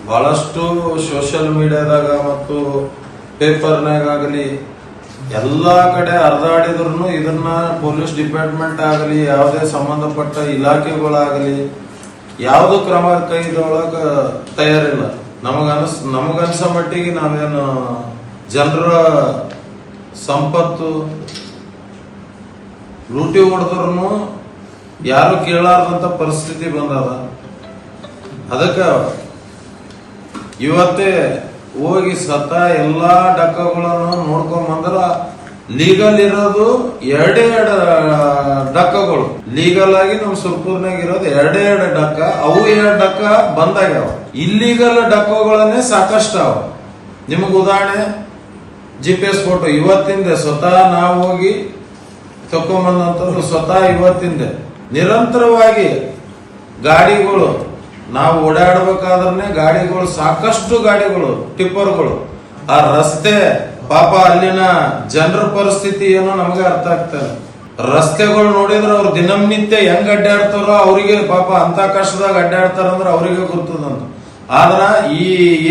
ಬಹಳಷ್ಟು ಸೋಷಿಯಲ್ ಮೀಡಿಯಾದಾಗ ಮತ್ತು ಪೇಪರ್ನಾಗಲಿ ಎಲ್ಲಾ ಕಡೆ ಹರಿದಾಡಿದ್ರು ಇದನ್ನ ಪೊಲೀಸ್ ಡಿಪಾರ್ಟ್ಮೆಂಟ್ ಆಗಲಿ ಯಾವುದೇ ಸಂಬಂಧಪಟ್ಟ ಇಲಾಖೆಗಳಾಗಲಿ ಯಾವುದು ಕ್ರಮ ಕೈಗೊಳ್ಳಕ ತಯಾರಿಲ್ಲ. ನಮಗನ್ಸ ಮಟ್ಟಿಗೆ ನಾವೇನು ಜನರ ಸಂಪತ್ತು ಲೂಟಿ ಹೊಡೆದ್ರು ಯಾರು ಕೇಳಾರ್ದಂತ ಪರಿಸ್ಥಿತಿ ಬಂದದ. ಅದಕ್ಕೆ ಇವತ್ತೇ ಹೋಗಿ ಎಲ್ಲಾ ಡಕ್ಕಗಳನ್ನು ನೋಡ್ಕೊಂಡ್ ಬಂದ್ರ ಲೀಗಲ್ ಇರೋದು ಎರಡೇ ಡಕ್ಕಗಳು. ಲೀಗಲ್ ಆಗಿ ನಮ್ ಸುರ್ಪುರ್ನಾಗ ಇರೋದು ಎರಡೇ ಡಕ್ಕ. ಅವು 2 ಡಕ್ಕ ಬಂದಾಗ್ಯಾವ. ಇಲ್ಲೀಗಲ್ ಡಕ್ಕಗಳನ್ನೇ ಸಾಕಷ್ಟು ಅವ. ನಿಮಗ್ ಉದಾಹರಣೆ GPS ಫೋಟೋ ಇವತ್ತಿಂದ ಸ್ವತಃ ನಾವು ಹೋಗಿ ತಕೊಂಡ್ಬಂದಂತದ್ದು ಇವತ್ತಿಂದ ನಿರಂತರವಾಗಿ ಗಾಡಿಗಳು ನಾವು ಓಡಾಡಬೇಕಾದ್ರೆ ಗಾಡಿಗಳು ಸಾಕಷ್ಟು ಗಾಡಿಗಳು ಟಿಪ್ಪರ್ಗಳು ಆ ರಸ್ತೆ ಪಾಪ ಅಲ್ಲಿನ ಜನರ ಪರಿಸ್ಥಿತಿ ಏನೋ ನಮಗೆ ಅರ್ಥ ಆಗ್ತದೆ. ರಸ್ತೆಗಳು ನೋಡಿದ್ರೆ ಅವ್ರು ದಿನನಿತ್ಯ ಹೆಂಗ್ ಅಡ್ಡಾಡ್ತಾರೋ ಅವರಿಗೆ ಪಾಪ ಅಂತ ಕಷ್ಟದಾಗ ಅಡ್ಡಾಡ್ತಾರಂದ್ರೆ ಅವರಿಗೆ ಗೊತ್ತದಂತ. ಆದ್ರ ಈ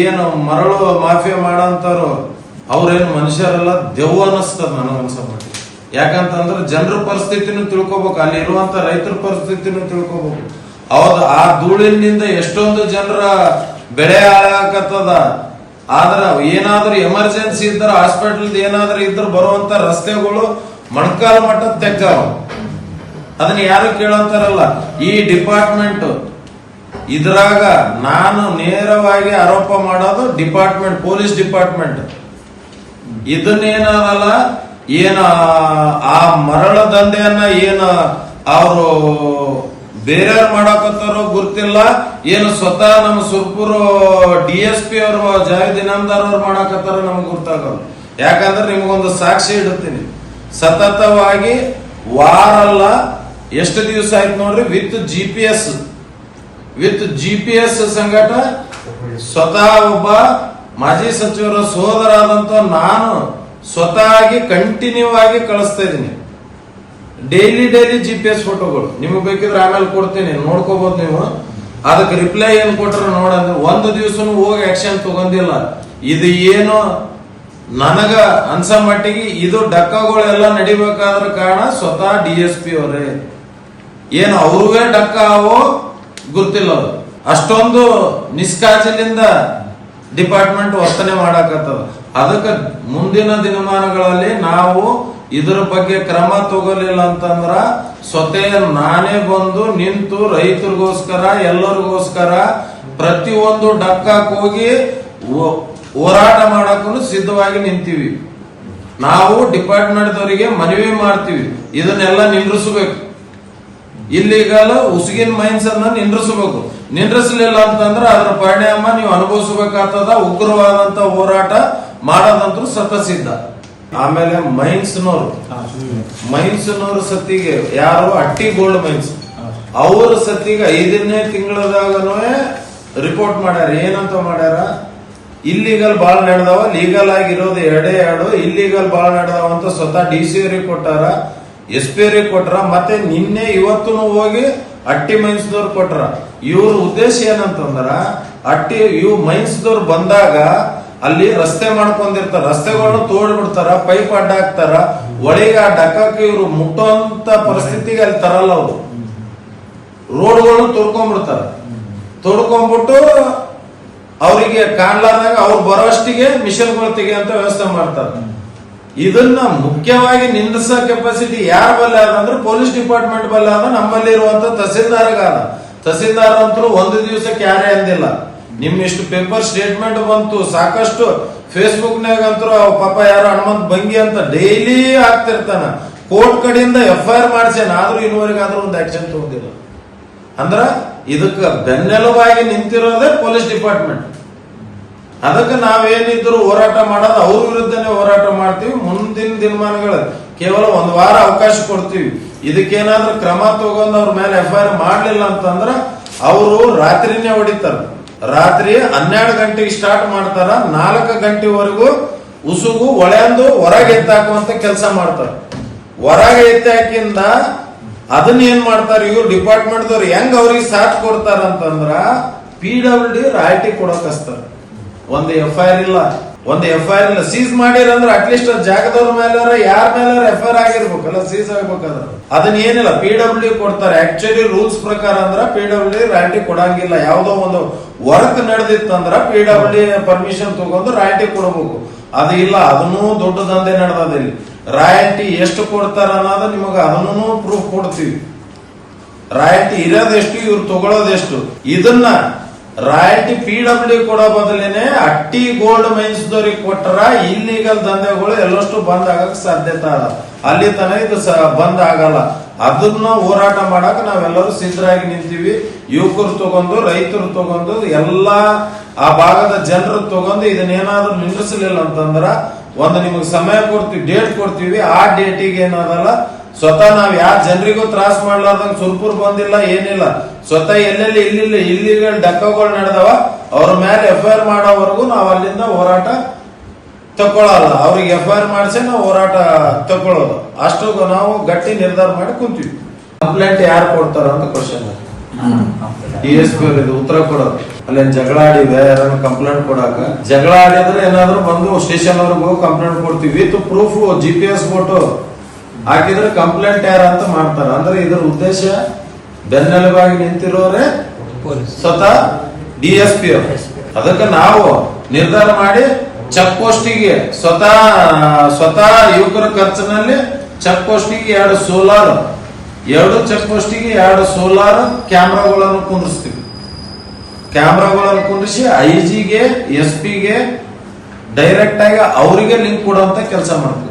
ಏನು ಮರಳು ಮಾಫಿಯಾ ಮಾಡಂತಾರೋ ಅವ್ರೇನು ಮನುಷ್ಯರೆಲ್ಲ ದೆವ್ವ ಅನಿಸ್ತದ ನನಗನ್ಸಬಿಟ್ಟು. ಯಾಕಂತಂದ್ರೆ ಜನರ ಪರಿಸ್ಥಿತಿನೂ ತಿಳ್ಕೊಬೇಕು, ಅಲ್ಲಿ ಇರುವಂತ ರೈತರ ಪರಿಸ್ಥಿತಿನೂ ತಿಳ್ಕೊಬೇಕು. ಹೌದು, ಆ ಧೂಳಿನಿಂದ ಎಷ್ಟೊಂದು ಜನರ ಬೆಳೆ ಹಾಳಾಗತ್ತದ. ಆದ್ರ ಏನಾದ್ರೂ ಎಮರ್ಜೆನ್ಸಿ ಇದ್ರೆ ಹಾಸ್ಪಿಟಲ್ ಏನಾದ್ರೂ ಇದ್ರೆ ಬರುವಂತ ರಸ್ತೆಗಳು ಮೊಣಕಾಲ ಮಟ್ಟ ತೆಗ್ಗಾವ. ಅದನ್ನ ಯಾರು ಕೇಳಂತಾರಲ್ಲ. ಈ ಡಿಪಾರ್ಟ್ಮೆಂಟ್ ಇದ್ರಾಗ ನಾನು ನೇರವಾಗಿ ಆರೋಪ ಮಾಡೋದು ಡಿಪಾರ್ಟ್ಮೆಂಟ್, ಪೊಲೀಸ್ ಡಿಪಾರ್ಟ್ಮೆಂಟ್ ಇದನ್ನೇನಲ್ಲ ಏನು ಆ ಮರಳ ದಂಧೆಯನ್ನ ಏನು ಅವರು ಬೇರೆಯವ್ರು ಮಾಡಾಕತ್ತಾರೋ ಗೊತ್ತಿಲ್ಲ. ಏನು ಸ್ವತಃ ನಮ್ಮ ಸುರ್ಪುರ್ DSP ಅವರು ಜಾವೇದ್ ಇನಾಮದಾರ್ ಅವ್ರು ಮಾಡಾಕತ್ತಾರ ನಮ್ಗೆ ಗೊತ್ತಾಗಲ್ಲ. ಯಾಕಂದ್ರೆ ನಿಮ್ಗೊಂದು ಸಾಕ್ಷಿ ಇಡುತ್ತೀನಿ. ಸತತವಾಗಿ ವಾರಲ್ಲ ಎಷ್ಟು ದಿವಸ ಆಯ್ತು ನೋಡ್ರಿ ವಿತ್ GPS ಸಂಘಟ ಸ್ವತಃ ಒಬ್ಬ ಮಾಜಿ ಸಚಿವರ ಸೋದರ ಆದಂತ ನಾನು ಸ್ವತಃ ಕಂಟಿನ್ಯೂ ಆಗಿ ಕಳಿಸ್ತಾ ಇದ್ದೀನಿ. ಡೈಲಿ GPS ಫೋಟೋಗಳು ನಿಮಗೆ ಬೇಕಿದ್ರೆ ಆಮೇಲೆ ಕೊಡ್ತೀನಿ, ನೋಡ್ಕೋಬಹುದು ನೀವು. ಅದಕ್ಕೆ ರಿಪ್ಲೈ ಏನ್ ಕೊಟ್ರ ನೋಡಂದ್ರೆ ಒಂದು ದಿವಸನು ಹೋಗಿ ಆಕ್ಷನ್ ತಗೊಂಡಿಲ್ಲ. ಇದು ಏನು ನನಗ ಅನ್ಸ ಮಟ್ಟಿಗೆ ಇದು ಡಕ್ಕಗಳೆಲ್ಲ ನಡಿಬೇಕಾದ್ರ ಕಾರಣ ಸ್ವತಃ DSP ಅವರೇ. ಏನು ಅವ್ರವೇ ಡಕ್ಕ ಅವೋ ಗೊತ್ತಿಲ್ಲ. ಅಷ್ಟೊಂದು ನಿಷ್ಕಾಳಜಿಯಿಂದ ಡಿಪಾರ್ಟ್ಮೆಂಟ್ ವರ್ತನೆ ಮಾಡಾಕತ್ತದ. ಅದಕ್ಕೆ ಮುಂದಿನ ದಿನಮಾನಗಳಲ್ಲಿ ನಾವು ಇದರ ಬಗ್ಗೆ ಕ್ರಮ ತಗೋಲಿಲ್ಲ ಅಂತಂದ್ರ ಸ್ವತಃ ನಾನೇ ಬಂದು ನಿಂತು ರೈತರಿಗೋಸ್ಕರ ಎಲ್ಲರಿಗೋಸ್ಕರ ಪ್ರತಿಯೊಂದು ಡಕ್ಕಾಕ್ ಹೋಗಿ ಹೋರಾಟ ಮಾಡಕ್ಕೂ ಸಿದ್ಧವಾಗಿ ನಿಂತೀವಿ. ನಾವು ಡಿಪಾರ್ಟ್ಮೆಂಟ್ ದವರಿಗೆ ಮನವಿ ಮಾಡ್ತೀವಿ, ಇದನ್ನೆಲ್ಲ ನಿಂದ್ರಿಸಬೇಕು. ಇಲ್ಲಿಗಲ್ಲ ಉಸುಗಿನ ಮೈನ್ಸ್ ಅನ್ನ ನಿಂದ್ರಿಸಲಿಲ್ಲ ಅಂತಂದ್ರೆ ಅದರ ಪರಿಣಾಮ ನೀವು ಅನುಭವಿಸಬೇಕಾಗ್ತದ. ಉಗ್ರವಾದಂತ ಹೋರಾಟ ಮಾಡೋದಂತೂ ಸಿದ್ಧ. ಆಮೇಲೆ ಮೈನ್ಸ್ನವ್ರ ಸತ್ತಿಗೆ ಯಾರು ಅಟ್ಟಿ ಗೋಲ್ಡ್ ಮೈನ್ಸ್ ಅವ್ರ ಸತ್ತಿಗೆ 5ನೇ ತಿಂಗಳದಾಗನೂ ರಿಪೋರ್ಟ್ ಮಾಡ್ಯಾರ. ಏನಂತ ಮಾಡ್ಯಾರ, ಇಲ್ಲಿಗಲ್ ಬಾಳ ನಡೆದವ, ಲೀಗಲ್ ಆಗಿರೋದು 2 ಇಲ್ಲಿಗಲ್ ಬಾಳ ನಡೆದವ ಅಂತ ಸ್ವತಃ DC ಅವ್ರಿಗೆ ಕೊಟ್ಟಾರ, SP ಅವ್ರಿಗೆ ಕೊಟ್ರ. ಮತ್ತೆ ನಿನ್ನೆ ಇವತ್ತು ಹೋಗಿ ಅಟ್ಟಿ ಮೈನ್ಸ್ದವ್ರು ಕೊಟ್ರ. ಇವ್ರ ಉದ್ದೇಶ ಏನಂತಂದ್ರ ಇವ್ ಮೈನ್ಸ್ದವ್ರು ಬಂದಾಗ ಅಲ್ಲಿ ರಸ್ತೆ ಮಾಡ್ಕೊಂಡಿರ್ತಾರ, ರಸ್ತೆಗಳನ್ನ ತೋಡ್ಬಿಡ್ತಾರ, ಪೈಪ್ ಅಡ್ಡ ಹಾಕ್ತಾರ. ಒಳಗೆ ಆ ಡಕ್ಕಕ್ಕೆ ಇವ್ರು ಮುಟ್ಟುವಂತ ಪರಿಸ್ಥಿತಿಗೆ ಅಲ್ಲಿ ತರಲ್ಲ. ಅವರು ರೋಡ್ಗಳನ್ನ ತೊಡ್ಕೊಂಡ್ಬಿಟ್ಟು ಅವರಿಗೆ ಕಾಣ್ಲಾರ್ದಾಗ ಅವ್ರು ಬರೋಷ್ಟಿಗೆ ಮಿಷನ್ಗಳು ತೆಗೆಯಂತ ವ್ಯವಸ್ಥೆ ಮಾಡ್ತಾರೆ. ಇದನ್ನ ಮುಖ್ಯವಾಗಿ ನಿಂದಿಸ ಕೆಪಾಸಿಟಿ ಯಾರ ಬಲ್ಲ ಅಂದ್ರೆ ಪೊಲೀಸ್ ಡಿಪಾರ್ಟ್ಮೆಂಟ್ ಬಲ್ಲ ಅದ. ನಮ್ಮಲ್ಲಿ ಇರುವಂತ ತಹಸೀಲ್ದಾರ್ ಅಂತೂ ಒಂದು ದಿವಸಕ್ಕೆ ಯಾರೇ ಅಂದಿಲ್ಲ. ಇಷ್ಟು ಪೇಪರ್ ಸ್ಟೇಟ್ಮೆಂಟ್ ಬಂತು, ಸಾಕಷ್ಟು ಫೇಸ್ಬುಕ್ ನಾಗಂತೂ ಪಾಪ ಯಾರು ಹನುಮಂತ್ ಬಂಗಿ ಅಂತ ಡೈಲಿ ಆಗ್ತಿರ್ತಾನ. ಕೋರ್ಟ್ ಕಡೆಯಿಂದ FIR ಮಾಡಿಸೇನ, ಆದ್ರೂ ಇನ್ನೂವರೆಗಾದ್ರೂ ಒಂದು ಆಕ್ಷನ್ ತಗೊಂಡಿಲ್ಲ. ಅಂದ್ರ ಇದಕ್ಕೆ ಬೆನ್ನೆಲುಬಾಗಿ ನಿಂತಿರೋದೇ ಪೊಲೀಸ್ ಡಿಪಾರ್ಟ್ಮೆಂಟ್. ಅದಕ್ಕೆ ನಾವೇನಿದ್ರು ಹೋರಾಟ ಮಾಡೋದು ಅವ್ರ ವಿರುದ್ಧನೇ ಹೋರಾಟ ಮಾಡ್ತೀವಿ. ಮುಂದಿನ ದಿನಮಾನಗಳ ಕೇವಲ 1 ವಾರ ಅವಕಾಶ ಕೊಡ್ತೀವಿ. ಇದಕ್ಕೇನಾದ್ರೂ ಕ್ರಮ ತಗೊಂಡ್ ಅವ್ರ ಮೇಲೆ FIR ಮಾಡ್ಲಿಲ್ಲ ಅಂತಂದ್ರ ಅವರು ರಾತ್ರಿನೇ ಹೊಡಿತಾರ. ರಾತ್ರಿ 12 ಗಂಟೆಗೆ ಸ್ಟಾರ್ಟ್ ಮಾಡ್ತಾರ, 4 ಗಂಟೆವರೆಗೂ ಉಸುಗು ಒಳೆಂದು ಹೊರಗೆ ಎತ್ತಾಕುವಂತ ಕೆಲಸ ಮಾಡ್ತಾರ. ಹೊರಗೆ ಎತ್ತಾಕಿಂದ ಅದನ್ನ ಏನ್ ಮಾಡ್ತಾರ ಇವ್ರು ಡಿಪಾರ್ಟ್ಮೆಂಟ್ ದವ್ರು ಹೆಂಗ್ ಅವ್ರಿಗೆ ಸಾಥ್ ಕೊಡ್ತಾರ ಅಂತಂದ್ರ PWD ರಾಯಲ್ಟಿ ಕೊಡಕ್ ಹಚ್ತಾರೆ. ಒಂದು FIR ಇಲ್ಲ, ಸೀಸ್ ಮಾಡಿರಂದ್ರೆ ಅಟ್ಲೀಸ್ಟ್ ಜಾಗದವ್ರ ಮೇಲೆ ಯಾರ ಮೇಲೆ FIR ಆಗಿರ್ಬೇಕಲ್ಲ, ಸೀಸ್ ಆಗ್ಬೇಕಾದ್ರೆ ಅದನ್ನ ಏನಿಲ್ಲ PWD ಕೊಡ್ತಾರೆ. ಆಕ್ಚುಲಿ ರೂಲ್ಸ್ ಪ್ರಕಾರ ಅಂದ್ರ PWD ರಾಯಲ್ಟಿ ಕೊಡಂಗಿಲ್ಲ. ಯಾವ್ದೋ ಒಂದು ವರ್ಕ್ ನಡೆದಿತ್ತಂದ್ರ PWD ಪರ್ಮಿಷನ್ ತಗೊಂಡು ರಾಯಲ್ಟಿ ಕೊಡಬೇಕು. ಅದು ಇಲ್ಲ, ಅದನ್ನು ದೊಡ್ಡ ದಂಧೆ ನಡೆದ. ಇಲ್ಲಿ ರಾಯಲ್ಟಿ ಎಷ್ಟು ಕೊಡ್ತಾರ ಅನ್ನೋದು ನಿಮಗ ಅದನ್ನು ಪ್ರೂಫ್ ಕೊಡ್ತೀವಿ. ರಾಯಲ್ಟಿ ಇರೋದೆಷ್ಟು, ಇವ್ರು ತಗೊಳ್ಳೋದೆಷ್ಟು. ಇದನ್ನ ರಾಯಲ್ಟಿ PWD ಕೊಡೋ ಬದಲೇನೆ ಅಟ್ಟಿ ಗೋಲ್ಡ್ ಮೈನ್ಸ್ ದವ್ರಿಗೆ ಕೊಟ್ಟರ ಇಲ್ಲಿಗಲ್ ದಂಧೆಗಳು ಎಲ್ಲಷ್ಟು ಬಂದ್ ಆಗಕ್ ಸಾಧ್ಯತೆ ಅದ. ಅಲ್ಲಿ ತನ ಇದು ಬಂದ್ ಆಗಲ್ಲ. ಅದನ್ನ ಹೋರಾಟ ಮಾಡಕ್ ನಾವೆಲ್ಲರೂ ಸಿದ್ಧರಾಗಿ ನಿಂತೀವಿ. ಯುವಕರು ತಗೊಂಡು, ರೈತರು ತಗೊಂಡು, ಎಲ್ಲಾ ಆ ಭಾಗದ ಜನರು ತಗೊಂಡು ಇದನ್ನೇನಾದ್ರೂ ನಿಲ್ಲಿಸಲಿಲ್ಲ ಅಂತಂದ್ರ ಒಂದು ನಿಮಗೆ ಸಮಯ ಕೊಡ್ತೀವಿ, ಡೇಟ್ ಕೊಡ್ತೀವಿ. ಆ ಡೇಟಿಗೆ ಏನದಲ್ಲ, ಸ್ವತಃ ನಾವ್ ಯಾವ ಜನರಿಗೂ ತ್ರಾಸ ಮಾಡ್ಲಾರ್ದಂಗ ಸುರ್ಪುರ್ ಬಂದಿಲ್ಲ, ಏನಿಲ್ಲ. ಸ್ವತಃ ಎಲ್ಲೆಲ್ಲಿ ಇಲ್ಲಿಗಲ್ ಡಕ್ಕಗಳು ನಡೆದವ ಅವ್ರ ಮೇಲೆ FIR ಮಾಡೋವರೆಗೂ ನಾವ್ ಅಲ್ಲಿಂದ ಹೋರಾಟ ತಕೊಳ್ಳಲ್ಲ. ಅವ್ರಿಗೆ FIR ಮಾಡಿಸಿ ನಾವು ಹೋರಾಟ ತಕೊಳ್ಳೋದು. ಅಷ್ಟು ನಾವು ಗಟ್ಟಿ ನಿರ್ಧಾರ ಮಾಡಿ ಕುಂತೀವಿ. ಕಂಪ್ಲೇಂಟ್ ಯಾರು ಕೊಡ್ತಾರ ಅಂತ ಕ್ವಶನ್. DSP ಅವ್ರಿಗೆ ಉತ್ತರ ಕೊಡೋದು. ಅಲ್ಲೇ ಜಗಳ ಆಡಿವೆ ಯಾರನ್ನ ಕಂಪ್ಲೇಂಟ್ ಕೊಡಾಕ, ಜಗಳ ಆಡಿದ್ರೆ ಏನಾದ್ರು ಬಂದು ಸ್ಟೇಷನ್ ಅವ್ರಿಗೆ ಹೋಗಿ ಕಂಪ್ಲೇಂಟ್ ಕೊಡ್ತೀವಿ ವಿತ್ ಪ್ರೂಫ್, GPS ಫೋಟೋ ಹಾಕಿದ್ರೆ ಕಂಪ್ಲೇಂಟ್ ಯಾರ ಅಂತ ಮಾಡ್ತಾರ. ಅಂದ್ರೆ ಇದರ ಉದ್ದೇಶ ಬೆನ್ನೆಲುಬಾಗಿ ನಿಂತಿರೋರೆ ಸ್ವತಃ DSP ಅವರು. ಅದಕ್ಕೆ ನಾವು ನಿರ್ಧಾರ ಮಾಡಿ ಚೆಕ್ ಪೋಸ್ಟಿಗೆ ಸ್ವತಃ ಯುವಕರ ಖರ್ಚಿನಲ್ಲಿ ಚೆಕ್ ಪೋಸ್ಟಿಗೆ 2 ಚೆಕ್ ಪೋಸ್ಟಿಗೆ 2 ಸೋಲಾರ್ ಕ್ಯಾಮ್ರಾಗಳನ್ನು ಕುಂದಿರ್ಸ್ತೀವಿ. ಕ್ಯಾಮ್ರಾಗಳನ್ನು ಕುಂದಿಸಿ IG ಗೆ SP ಗೆ ಡೈರೆಕ್ಟ್ ಆಗಿ ಅವರಿಗೆ ಲಿಂಕ್ ಕೊಡುವಂತ ಕೆಲಸ ಮಾಡ್ತೀವಿ.